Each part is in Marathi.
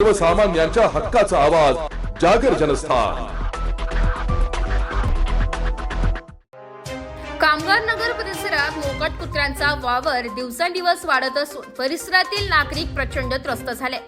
सर्वसामान्यांच्या हक्काचा आवाज जागर जनस्थान। कामगार नगर परिसरात मोकाट कुत्र्यांचा वावर दिवसेंदिवस वाढत असून परिसरातील नागरिक प्रचंड त्रस्त झाले।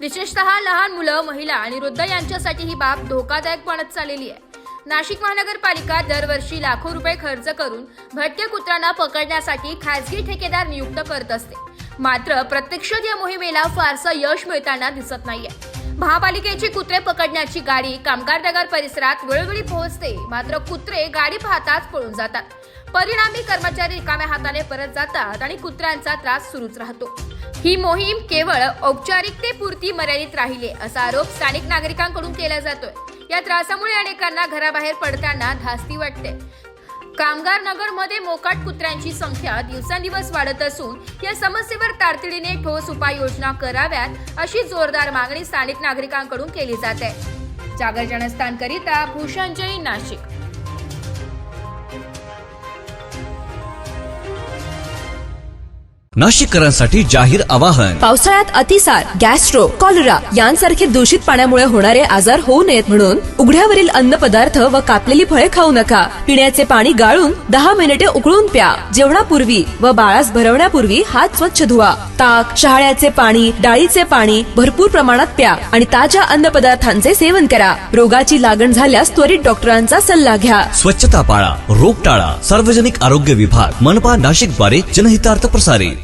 विशेषतः लहान मुलं, महिला आणि वृद्ध यांच्यासाठी ही बाब धोकादायक बनत चाललेली आहे। नाशिक महानगरपालिका दरवर्षी लाखो रुपये खर्च करून भटक्या कुत्र्यांना पकडण्यासाठी खासगी ठेकेदार नियुक्त करत असते, मात्र प्रत्यक्षात या मोहिमेला फारसं यश मिळताना दिसत नाहीये। महापालिकेची कुत्रे पकडण्याची गाडी कामगार नगर परिसरात वेळोवेळी पोहोचते, मात्र कुत्रे गाडी पाहताच पळून जातात। परिणामी कर्मचारी रिकाम्या हाताने परत जातात आणि कुत्र्यांचा त्रास सुरूच राहतो। ही मोहीम केवळ औपचारिकतेपुरती मर्यादित राहिली असा आरोप स्थानिक नागरिकांकडून केला जातोय। या त्रासामुळे अनेकांना घराबाहेर पडताना धास्ती वाटते। कामगार नगर मध्ये मोकाट कुत्र्यांची संख्या दिवसेंदिवस वाढत असून या समस्येवर तातडीने ठोस उपाययोजना कराव्यात अशी जोरदार मागणी स्थानिक नागरिकांकडून केली जाते। जागर जनस्थान करिता भूषण जैन, नाशिक। नाशिककरांसाठी जाहीर आवाहन। पावसाळ्यात अतिसार, गॅस्ट्रो, कॉलरा यांसारखे दूषित पाण्यामुळे होणारे आजार होऊ नयेत म्हणून उघड्यावरील अन्न पदार्थ व कापलेली फळे खाऊ नका। पिण्याचे पाणी गाळून 10 मिनिटे उकळून प्या। जेवणापूर्वी व बाळास भरवण्यापूर्वी हात स्वच्छ धुवा। ताक, शहाळ्याचे पाणी, डाळीचे पाणी भरपूर प्रमाणात प्या आणि ताज्या अन्न पदार्थांचे सेवन करा। रोगाची लागण झाल्यास त्वरित डॉक्टरांचा सल्ला घ्या। स्वच्छता पाळा, रोग टाळा। सार्वजनिक आरोग्य विभाग, मनपा नाशिक द्वारे जनहितार्थ प्रसारित।